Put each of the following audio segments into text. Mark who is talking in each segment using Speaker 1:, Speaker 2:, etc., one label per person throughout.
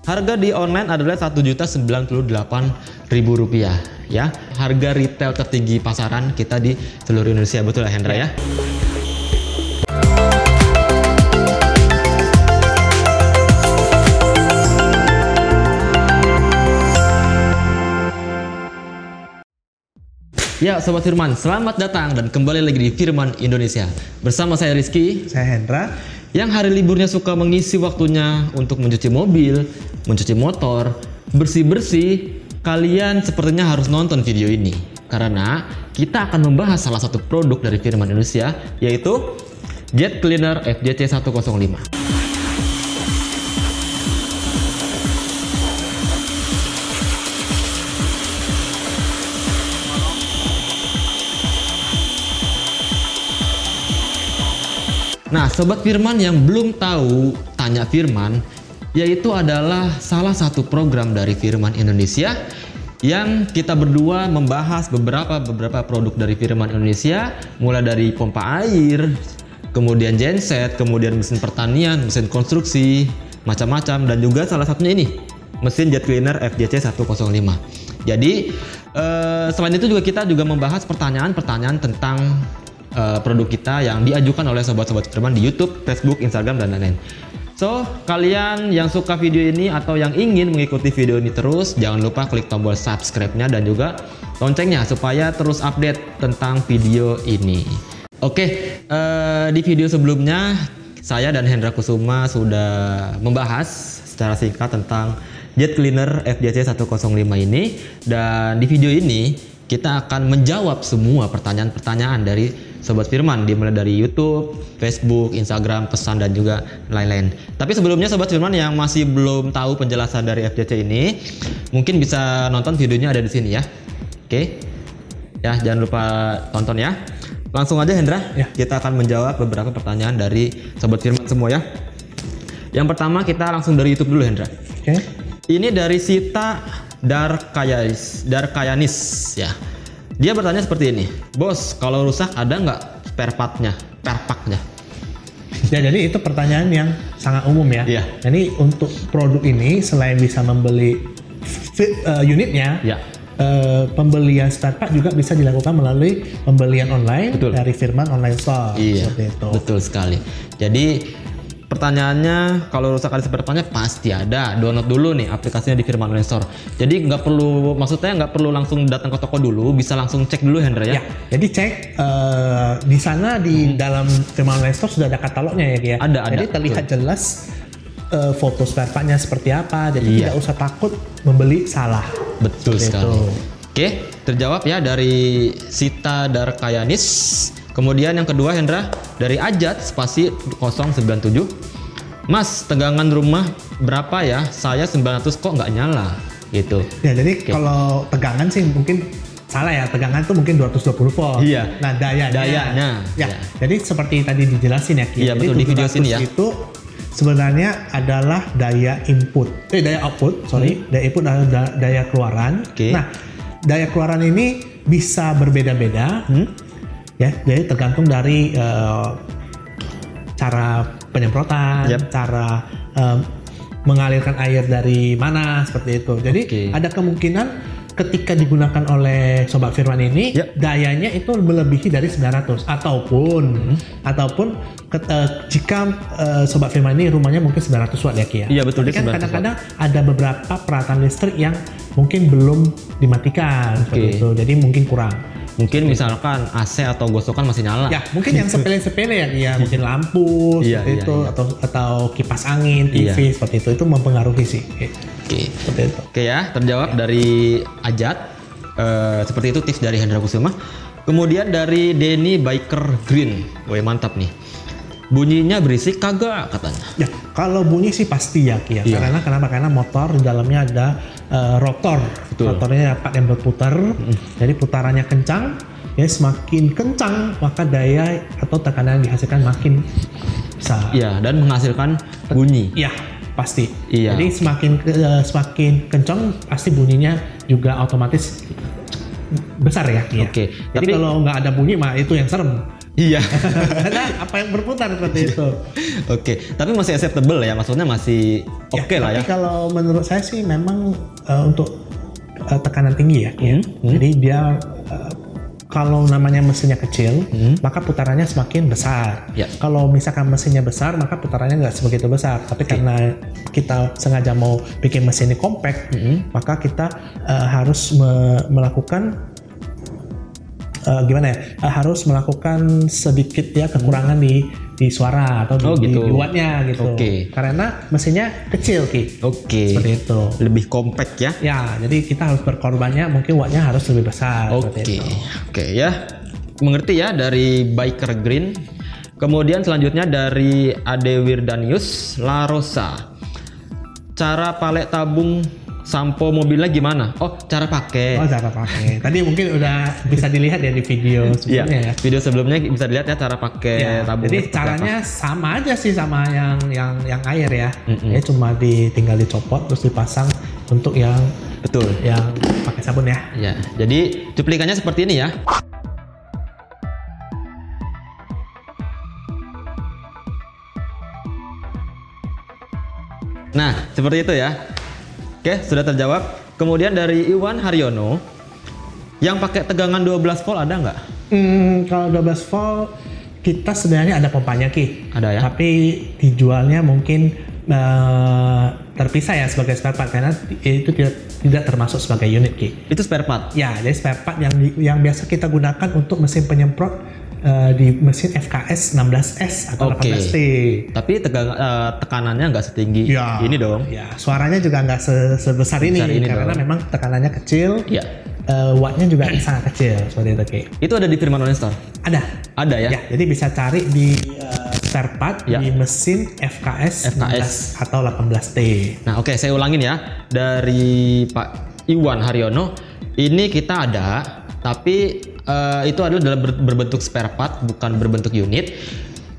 Speaker 1: Harga di online adalah Rp1.098.000 ya. Harga retail tertinggi pasaran kita di seluruh Indonesia, betul ya Hendra ya? Ya Sobat Firman, selamat datang dan kembali lagi di Firman Indonesia. Bersama saya Rizky,
Speaker 2: saya Hendra,
Speaker 1: yang hari liburnya suka mengisi waktunya untuk mencuci mobil, mencuci motor, bersih-bersih. Kalian sepertinya harus nonton video ini, karena kita akan membahas salah satu produk dari Firman Indonesia, yaitu Jet Cleaner FJC 105. Nah, Sobat Firman yang belum tahu, tanya Firman, yaitu adalah salah satu program dari Firman Indonesia yang kita berdua membahas beberapa produk dari Firman Indonesia, mulai dari pompa air, kemudian genset, kemudian mesin pertanian, mesin konstruksi, macam-macam, dan juga salah satunya ini, mesin Jet Cleaner FJC 105. Jadi, selain itu juga kita juga membahas pertanyaan-pertanyaan tentang produk kita yang diajukan oleh sobat-sobat Firman di YouTube, Facebook, Instagram, dan lain-lain. So, kalian yang suka video ini atau yang ingin mengikuti video ini terus, jangan lupa klik tombol subscribe-nya dan juga loncengnya supaya terus update tentang video ini. Oke, di video sebelumnya saya dan Hendra Kusuma sudah membahas secara singkat tentang Jet Cleaner FJC 105 ini, dan di video ini kita akan menjawab semua pertanyaan-pertanyaan dari Sobat Firman, dimulai dari YouTube, Facebook, Instagram, pesan, dan juga lain-lain. Tapi sebelumnya Sobat Firman yang masih belum tahu penjelasan dari FJC ini, mungkin bisa nonton videonya ada di sini ya. Oke, ya jangan lupa tonton ya. Langsung aja Hendra, ya. Kita akan menjawab beberapa pertanyaan dari Sobat Firman semua ya. Yang pertama kita langsung dari YouTube dulu Hendra. Oke. Ini dari Sita Darkayanis ya. Dia bertanya seperti ini, Bos, kalau rusak ada nggak spare partnya, spare partnya?
Speaker 2: Ya, jadi itu pertanyaan yang sangat umum ya. Iya. Jadi untuk produk ini selain bisa membeli unitnya, ya. Pembelian spare part juga bisa dilakukan melalui pembelian online. Betul. Dari Firman Online Store.
Speaker 1: Iya,
Speaker 2: seperti itu.
Speaker 1: Betul sekali. Jadi pertanyaannya, kalau rusak ada spare partnya pasti ada. Download dulu nih aplikasinya di Firman Online Store. Jadi nggak perlu, maksudnya nggak perlu langsung datang ke toko dulu, bisa langsung cek dulu Hendra ya.
Speaker 2: Jadi cek di sana di dalam Firman Online Store sudah ada katalognya ya.
Speaker 1: Ada.
Speaker 2: Jadi terlihat jelas foto spare partnya seperti apa. Jadi tidak usah takut membeli salah.
Speaker 1: Betul sekali. Oke, terjawab ya dari Sita Darkayanis. Kemudian yang kedua Hendra dari Ajat spasi 097. Mas, tegangan rumah berapa ya? Saya 900 kok nggak nyala gitu.
Speaker 2: Ya, jadi kalau tegangan sih mungkin salah ya. Tegangan tuh mungkin 220 volt.
Speaker 1: Iya.
Speaker 2: Nah, dayanya. Ya. Jadi seperti tadi dijelasin ya.
Speaker 1: Iya, betul di video sini ya.
Speaker 2: Itu sebenarnya adalah daya input. Daya output, Daya input adalah daya keluaran. Nah, daya keluaran ini bisa berbeda-beda. Ya, jadi tergantung dari cara penyemprotan, cara mengalirkan air dari mana, seperti itu. Jadi ada kemungkinan ketika digunakan oleh Sobat Firman ini, dayanya itu melebihi dari 900 ataupun jika Sobat Firman ini rumahnya mungkin 900 watt ya Ki ya.
Speaker 1: Iya betul.
Speaker 2: Tapi kan kadang-kadang ada beberapa peralatan listrik yang mungkin belum dimatikan seperti itu, jadi mungkin kurang.
Speaker 1: Mungkin misalkan AC atau gosokan masih nyala.
Speaker 2: Ya, mungkin yang sepele-sepele ya, mungkin lampu seperti itu. Atau kipas angin, TV seperti itu mempengaruhi sih. Seperti itu. Oke
Speaker 1: ya, terjawab dari Ajat. Seperti itu tips dari Hendra Kusuma. Kemudian dari Denny Biker Green. Woi, mantap nih. Bunyinya berisik kagak katanya?
Speaker 2: Ya, kalau bunyi sih pasti ya Ki ya. Karena kenapa? Karena motor di dalamnya ada rotor. Betul. Rotornya dapat yang berputar. Jadi putarannya kencang, ya semakin kencang maka daya atau tekanan yang dihasilkan makin besar.
Speaker 1: Iya, dan menghasilkan bunyi.
Speaker 2: Iya, pasti.
Speaker 1: Iya.
Speaker 2: Jadi semakin kencang pasti bunyinya juga otomatis besar ya.
Speaker 1: Oke.
Speaker 2: Jadi kalau nggak ada bunyi mah itu yang serem.
Speaker 1: Iya.
Speaker 2: Karena apa yang berputar seperti itu.
Speaker 1: Oke, tapi masih acceptable ya, maksudnya masih oke lah ya.
Speaker 2: Tapi kalau menurut saya sih memang untuk tekanan tinggi ya. Jadi dia kalau namanya mesinnya kecil, maka putarannya semakin besar.
Speaker 1: Ya.
Speaker 2: Kalau misalkan mesinnya besar, maka putarannya nggak sebegitu besar. Tapi karena kita sengaja mau bikin mesin ini compact, maka kita harus melakukan harus melakukan sedikit ya kekurangan di suara atau di wattnya gitu. Karena mesinnya kecil Ki. Seperti itu.
Speaker 1: Lebih compact ya.
Speaker 2: Ya, jadi kita harus berkorbannya mungkin wattnya harus lebih besar.
Speaker 1: Oke ya. Mengerti ya dari Biker Green. Kemudian selanjutnya dari Ade Wirdanius La Rosa. Cara palet tabung sampo mobilnya gimana? Cara pakai.
Speaker 2: Tadi mungkin udah bisa dilihat ya di video sebelumnya ya.
Speaker 1: Video sebelumnya bisa dilihat ya cara pakai tabung.
Speaker 2: Jadi caranya sama aja sih sama yang air ya. Ya cuma tinggal dicopot terus dipasang untuk yang yang pakai sabun ya.
Speaker 1: Ya. Jadi cuplikannya seperti ini ya. Nah, seperti itu ya. Oke, sudah terjawab. Kemudian dari Iwan Haryono, yang pakai tegangan 12 volt ada nggak?
Speaker 2: Kalau 12 volt kita sebenarnya ada pompanya Ki.
Speaker 1: Ada ya.
Speaker 2: Tapi dijualnya mungkin terpisah ya sebagai spare part karena itu tidak termasuk sebagai unit Ki.
Speaker 1: Itu spare part?
Speaker 2: Ya, jadi spare part yang biasa kita gunakan untuk mesin penyemprot di mesin FKS 16S atau 18T.
Speaker 1: Tapi tekanannya nggak setinggi ini dong.
Speaker 2: Ya, suaranya juga nggak sebesar ini karena memang tekanannya kecil.
Speaker 1: Iya.
Speaker 2: Wattnya juga sangat kecil seperti itu Ki.
Speaker 1: Itu ada di Firman Online Store?
Speaker 2: Ada
Speaker 1: ya?
Speaker 2: Jadi bisa cari di spare part di mesin FKS 16 atau 18T.
Speaker 1: Nah oke, saya ulangin ya. Dari Pak Iwan Haryono, ini kita ada, tapi itu adalah dalam berbentuk spare part, bukan berbentuk unit.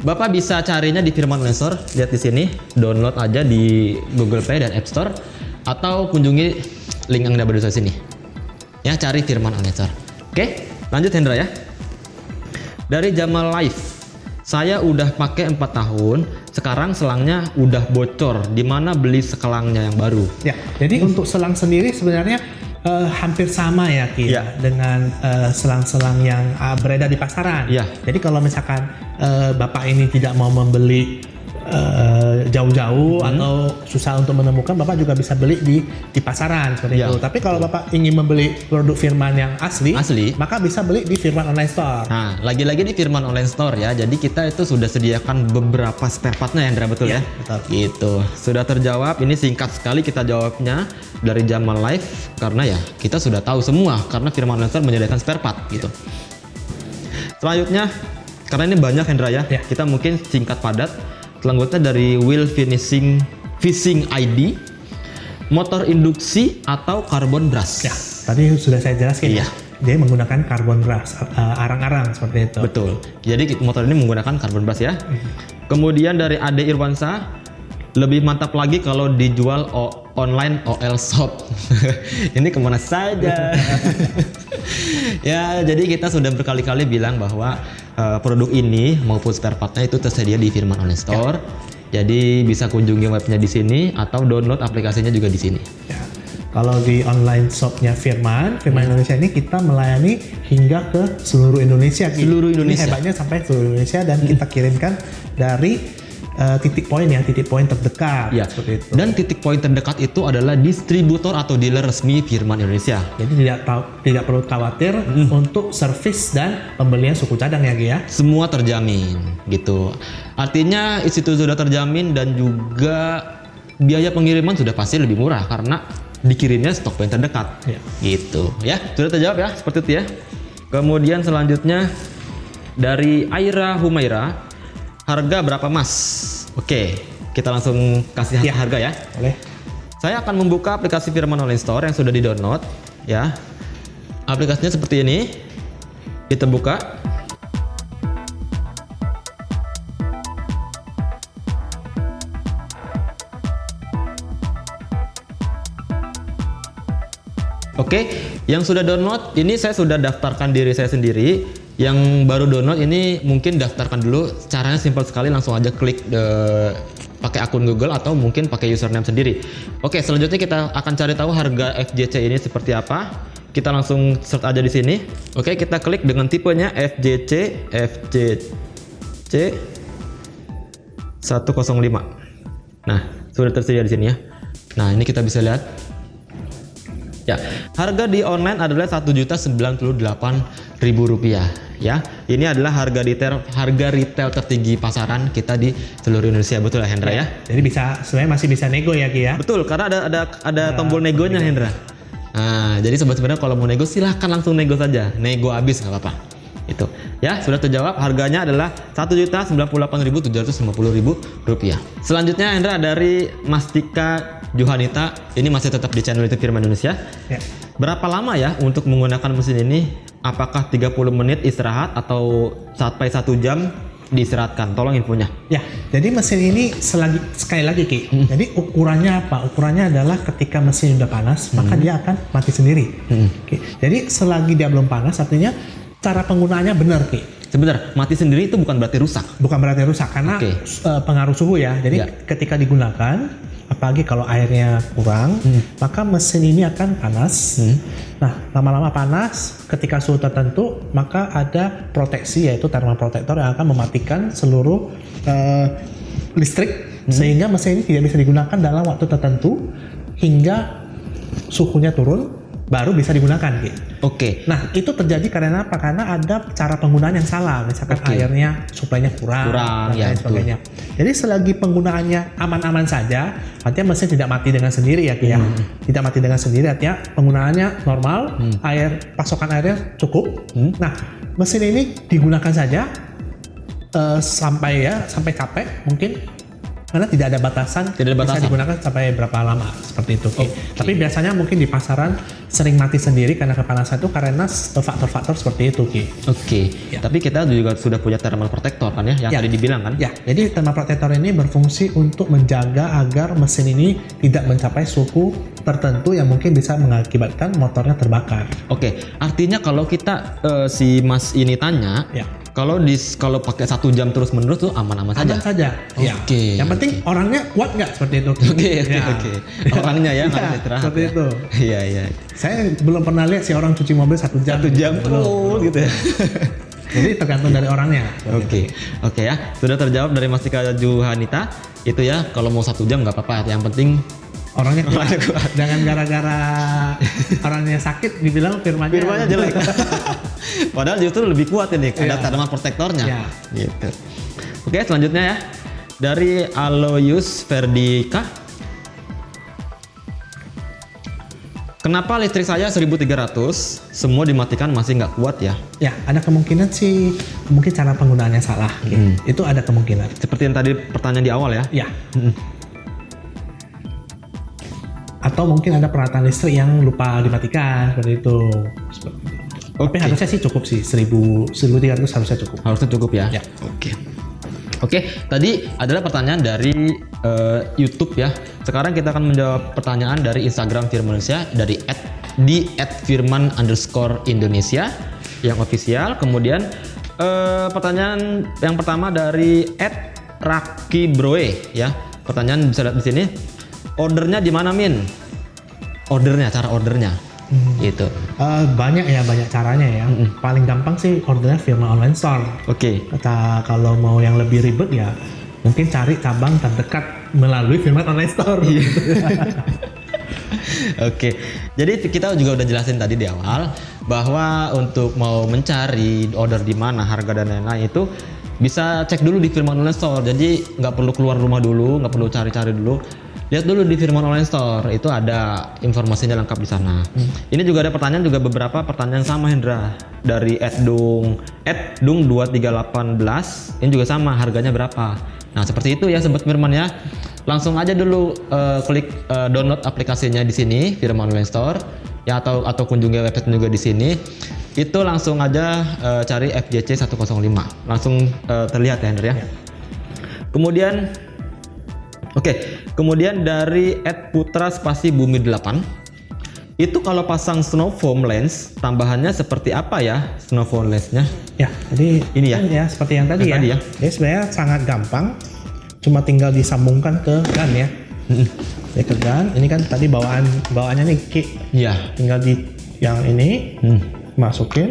Speaker 1: Bapak bisa carinya di Firman Online Store, lihat di sini, download aja di Google Play dan App Store, atau kunjungi link yang ada di sini. Ya, cari Firman Online Store. Oke, lanjut Hendra ya. Dari Jamal Live, saya udah pakai 4 tahun, sekarang selangnya udah bocor. Di mana beli selangnya yang baru?
Speaker 2: Ya, jadi untuk selang sendiri sebenarnya hampir sama ya Ki dengan selang-selang yang beredar di pasaran. Jadi kalau misalkan Bapak ini tidak mau membeli jauh-jauh atau susah untuk menemukan, Bapak juga bisa beli di pasaran seperti itu. Tapi kalau Bapak ingin membeli produk Firman yang asli, maka bisa beli di Firman Online Store.
Speaker 1: Nah, lagi-lagi di Firman Online Store ya. Jadi kita itu sudah sediakan beberapa spare partnya Hendra, betul ya?
Speaker 2: Betul.
Speaker 1: Gitu. Sudah terjawab. Ini singkat sekali kita jawabnya dari Jamal Live karena ya kita sudah tahu semua karena Firman Online Store menyediakan spare part gitu. Selanjutnya, karena ini banyak Hendra ya. Kita mungkin singkat padat. Selanjutnya dari Wheel Fishing ID, motor induksi atau carbon brush.
Speaker 2: Ya, tadi sudah saya jelaskan. Dia menggunakan carbon brush, arang-arang seperti itu.
Speaker 1: Betul. Jadi motor ini menggunakan carbon brush ya. Kemudian dari Ade Irwansa, lebih mantap lagi kalau dijual online OL shop. Ini kemana saja? Ya, jadi kita sudah berkali-kali bilang bahwa produk ini maupun spare partnya itu tersedia di Firman Online Store. Jadi bisa kunjungi webnya di sini atau download aplikasinya juga di sini.
Speaker 2: Ya. Kalau di online shopnya Firman Indonesia ini kita melayani hingga ke seluruh Indonesia.
Speaker 1: Seluruh Indonesia.
Speaker 2: Ini hebatnya sampai seluruh Indonesia dan kita kirimkan dari titik poin terdekat. Seperti itu.
Speaker 1: Dan titik poin terdekat itu adalah distributor atau dealer resmi Firman Indonesia.
Speaker 2: Jadi tidak perlu khawatir untuk servis dan pembelian suku cadang ya Ki ya.
Speaker 1: Semua terjamin gitu. Artinya itu sudah terjamin dan juga biaya pengiriman sudah pasti lebih murah karena dikirimnya stok poin terdekat. Gitu ya. Sudah terjawab ya seperti itu ya. Kemudian selanjutnya dari Aira Humaira, harga berapa Mas? Oke, kita langsung kasih harga ya.
Speaker 2: Boleh.
Speaker 1: Saya akan membuka aplikasi Firman Online Store yang sudah di-download ya. Aplikasinya seperti ini. Kita buka. Oke, yang sudah download ini saya sudah daftarkan diri saya sendiri. Yang baru download ini mungkin daftarkan dulu. Caranya simpel sekali, langsung aja klik pakai akun Google atau mungkin pakai username sendiri. Oke, selanjutnya kita akan cari tahu harga FJC ini seperti apa. Kita langsung search aja di sini. Oke, kita klik dengan tipenya FJC 105. Nah, sudah tersedia di sini ya. Nah, ini kita bisa lihat. Ya, harga di online adalah Rp1.098.000 ya. Ini adalah harga retail tertinggi pasaran kita di seluruh Indonesia, betul ya Hendra ya?
Speaker 2: Jadi sebenarnya masih bisa nego ya Ki ya?
Speaker 1: Betul, karena ada tombol negonya Hendra. Nah, jadi sebenarnya kalau mau nego silahkan langsung nego saja, nego habis nggak apa-apa. Itu ya, sudah terjawab. Harganya adalah Rp1.098.750.000. Selanjutnya Hendra dari Mastika Juhanita, ini masih tetap di channel YouTube Firman Indonesia ya. Berapa lama ya untuk menggunakan mesin ini? Apakah 30 menit istirahat atau sampai 1 jam diistirahatkan? Tolong infonya.
Speaker 2: Ya, jadi mesin ini sekali lagi Ki. Jadi ukurannya apa? Ukurannya adalah ketika mesin sudah panas, maka dia akan mati sendiri. Jadi selagi dia belum panas, artinya cara penggunaannya benar Ki.
Speaker 1: Sebentar, mati sendiri itu bukan berarti rusak? Bukan berarti rusak, karena
Speaker 2: pengaruh suhu ya. Jadi ketika digunakan, apalagi kalau airnya kurang, maka mesin ini akan panas. Nah, lama-lama panas, ketika suhu tertentu, maka ada proteksi, yaitu thermal protector yang akan mematikan seluruh listrik, sehingga mesin ini tidak bisa digunakan dalam waktu tertentu hingga suhunya turun, baru bisa digunakan gitu. Nah, itu terjadi karena apa? Karena ada cara penggunaan yang salah. Misalkan airnya suplainya kurang dan lain sebagainya. Jadi selagi penggunaannya aman-aman saja, artinya mesin tidak mati dengan sendiri ya, Ki ya. Tidak mati dengan sendiri, artinya penggunaannya normal, pasokan airnya cukup. Nah, mesin ini digunakan saja sampai capek mungkin. Karena tidak ada batasan, bisa digunakan sampai berapa lama seperti itu. Tapi biasanya mungkin di pasaran sering mati sendiri karena kepanasan itu karena faktor-faktor seperti itu Ki.
Speaker 1: Tapi kita juga sudah punya thermal protector kan ya, yang tadi dibilang kan?
Speaker 2: Ya, jadi thermal protector ini berfungsi untuk menjaga agar mesin ini tidak mencapai suhu tertentu yang mungkin bisa mengakibatkan motornya terbakar.
Speaker 1: Artinya kalau kita si Mas ini tanya, kalau pakai 1 jam terus menerus tuh aman-aman saja.
Speaker 2: Aman saja. Yang penting orangnya kuat nggak seperti itu.
Speaker 1: Orangnya ya nggak istirahat.
Speaker 2: Seperti itu.
Speaker 1: Iya.
Speaker 2: Saya belum pernah lihat si orang cuci mobil 1 jam.
Speaker 1: 1 jam terus gitu ya.
Speaker 2: Jadi tergantung dari orangnya.
Speaker 1: Oke ya. Sudah terjawab dari Mastika Juhanita. Itu ya, kalau mau 1 jam nggak apa-apa. Yang penting
Speaker 2: orangnya kuat. Jangan gara-gara orangnya sakit dibilang firmannya
Speaker 1: jelek. Padahal justru lebih kuat ini, ada thermal protectornya. Gitu. Oke, selanjutnya ya. Dari Aloyus Ferdika. Kenapa listrik saya 1300, semua dimatikan masih nggak kuat ya?
Speaker 2: Ya, ada kemungkinan sih, mungkin cara penggunaannya salah. Itu ada kemungkinan.
Speaker 1: Seperti yang tadi pertanyaan di awal ya?
Speaker 2: Ya. Atau mungkin ada peralatan listrik yang lupa dimatikan seperti itu. Tapi harusnya sih cukup sih, 1300 harusnya cukup.
Speaker 1: Harusnya cukup ya?
Speaker 2: Ya.
Speaker 1: Oke, tadi adalah pertanyaan dari YouTube ya. Sekarang kita akan menjawab pertanyaan dari Instagram Firman Indonesia dari @firman_Indonesia yang official. Kemudian pertanyaan yang pertama dari @rakibroe ya. Pertanyaan bisa lihat di sini. Ordernya di mana Min? Cara ordernya. Gitu.
Speaker 2: Banyak caranya ya. Paling gampang sih ordernya Firman Online Store. Kalau mau yang lebih ribet ya mungkin cari cabang terdekat melalui Firman Online Store.
Speaker 1: Jadi kita juga udah jelasin tadi di awal bahwa untuk mau mencari order di mana, harga dan lain-lain itu bisa cek dulu di Firman Online Store. Jadi nggak perlu keluar rumah dulu, nggak perlu cari-cari dulu. Lihat dulu di Firman Online Store, itu ada informasinya lengkap di sana. Ini juga ada pertanyaan, beberapa pertanyaan sama Hendra dari @dung2318. Ini juga sama, harganya berapa? Nah seperti itu ya Sobat Firman ya. Langsung aja dulu klik download aplikasinya di sini Firman Online Store ya, atau kunjungi website juga di sini. Itu langsung aja cari FJC 105, langsung terlihat ya Hendra ya. Kemudian dari @putra_bumi8, Itu kalau pasang snow foam lens, tambahannya seperti apa ya snow foam lensnya?
Speaker 2: Ya, jadi
Speaker 1: ini ya?
Speaker 2: Ya seperti yang tadi ya. Jadi sebenarnya sangat gampang, cuma tinggal disambungkan ke gun ya. Ya ke gun, ini kan tadi bawaannya nih Ki.
Speaker 1: Iya.
Speaker 2: Tinggal di yang ini, masukin,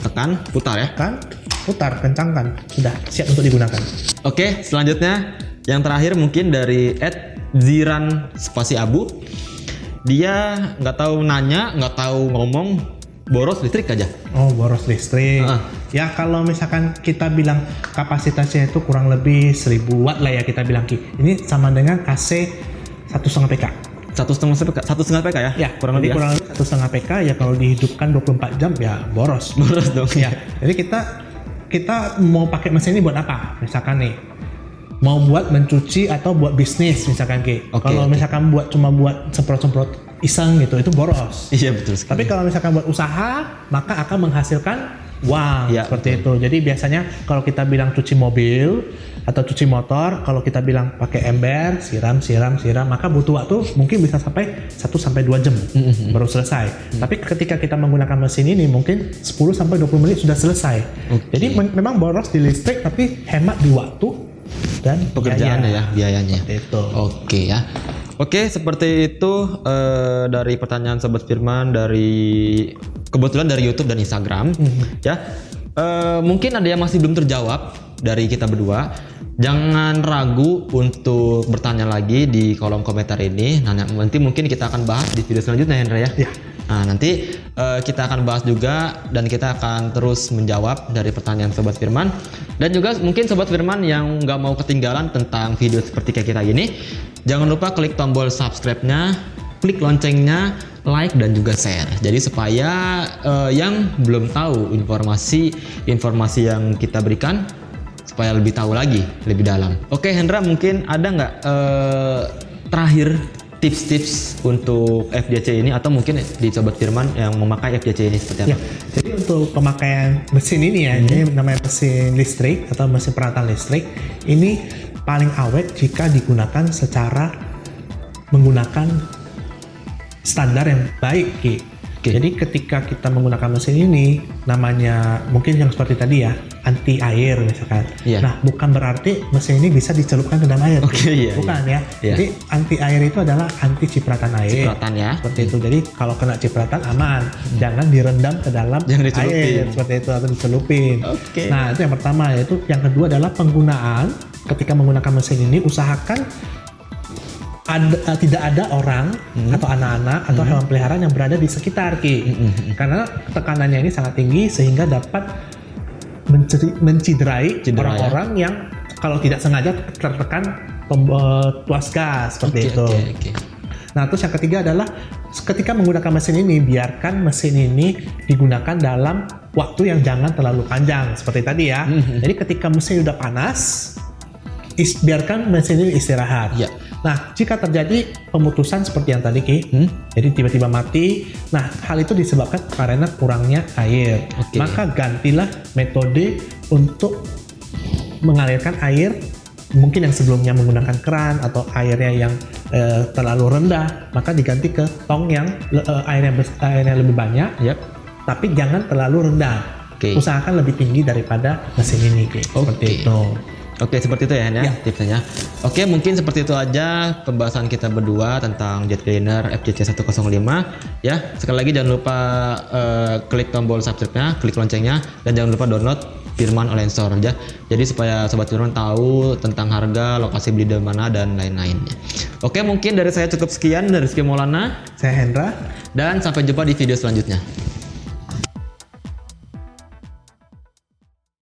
Speaker 1: tekan, putar ya.
Speaker 2: Tekan, putar, kencangkan, sudah siap untuk digunakan.
Speaker 1: Oke, selanjutnya yang terakhir mungkin dari @ziran spasi abu. Dia nggak tahu nanya, nggak tahu ngomong, boros listrik aja.
Speaker 2: Oh, boros listrik. Ya kalau misalkan kita bilang kapasitasnya itu kurang lebih 1000 watt lah ya kita bilang Ki. Ini sama dengan AC 1,5 PK.
Speaker 1: 1,5 PK ya?
Speaker 2: Ya, kurang lebih 1,5 PK ya kalau dihidupkan 24 jam ya boros.
Speaker 1: Boros dong
Speaker 2: ya. Jadi kita mau pakai mesin ini buat apa? Misalkan nih mau buat mencuci atau buat bisnis misalkan Ki. Kalau misalkan cuma buat semprot-semprot iseng gitu itu boros.
Speaker 1: Iya betul sekali.
Speaker 2: Tapi kalau misalkan buat usaha maka akan menghasilkan uang
Speaker 1: ya,
Speaker 2: seperti itu. Jadi biasanya kalau kita bilang cuci mobil atau cuci motor, kalau kita bilang pakai ember, siram, maka butuh waktu mungkin bisa sampai 1-2 jam baru selesai. Tapi ketika kita menggunakan mesin ini mungkin 10-20 menit sudah selesai. Jadi memang boros di listrik tapi hemat di waktu dan
Speaker 1: pekerjaannya biayanya.
Speaker 2: Itu.
Speaker 1: Oke ya. Oke, seperti itu dari pertanyaan Sobat Firman kebetulan dari YouTube dan Instagram. Ya, mungkin ada yang masih belum terjawab dari kita berdua. Jangan ragu untuk bertanya lagi di kolom komentar ini. Nanti mungkin kita akan bahas di video selanjutnya, Hendra ya. Nah, nanti kita akan bahas juga dan kita akan terus menjawab dari pertanyaan Sobat Firman. Dan juga mungkin Sobat Firman yang nggak mau ketinggalan tentang video seperti kayak kita gini, jangan lupa klik tombol subscribe-nya, klik loncengnya, like dan juga share. Jadi supaya yang belum tahu informasi yang kita berikan, supaya lebih tahu lagi, lebih dalam. Oke Hendra, mungkin ada nggak terakhir tips-tips untuk FJC ini atau mungkin di Sobat Firman yang memakai FJC ini seperti apa?
Speaker 2: Ya, jadi untuk pemakaian mesin ini ya, ini namanya mesin listrik atau mesin peralatan listrik, ini paling awet jika digunakan secara menggunakan standar yang baik Ki. Jadi ketika kita menggunakan mesin ini namanya mungkin yang seperti tadi ya anti air misalkan. Nah bukan berarti mesin ini bisa dicelupkan ke dalam air. Bukan ya. Jadi anti air itu adalah anti cipratan air.
Speaker 1: Cipratan ya.
Speaker 2: Seperti itu. Jadi kalau kena cipratan aman. Jangan direndam ke dalam air seperti itu atau dicelupin. Nah itu yang pertama. Yaitu yang kedua adalah penggunaan. Ketika menggunakan mesin ini usahakan tidak ada orang atau anak-anak atau hewan peliharaan yang berada di sekitar Ki. Karena tekanannya ini sangat tinggi sehingga dapat menciderai orang-orang yang kalau tidak sengaja tertekan tuas gas seperti itu. Nah terus yang ketiga adalah ketika menggunakan mesin ini biarkan mesin ini digunakan dalam waktu yang jangan terlalu panjang seperti tadi ya. Jadi ketika mesin udah panas biarkan mesin ini istirahat. Nah, jika terjadi pemutusan seperti yang tadi Ki, jadi tiba-tiba mati, nah hal itu disebabkan karena kurangnya air. Maka gantilah metode untuk mengalirkan air, mungkin yang sebelumnya menggunakan keran atau airnya yang terlalu rendah, maka diganti ke tong yang airnya lebih banyak, tapi jangan terlalu rendah. Usahakan lebih tinggi daripada mesin ini Ki. Seperti itu.
Speaker 1: Oke, seperti itu ya, tipsnya. Oke, mungkin seperti itu aja pembahasan kita berdua tentang jet cleaner FJC 105 ya. Sekali lagi jangan lupa klik tombol subscribe-nya, klik loncengnya, dan jangan lupa download Firman Online Store aja. Jadi supaya Sobat Firman tahu tentang harga, lokasi beli di mana dan lain-lainnya. Oke, mungkin dari saya cukup sekian. Dari Rizky Maulana,
Speaker 2: saya Hendra,
Speaker 1: dan sampai jumpa di video selanjutnya.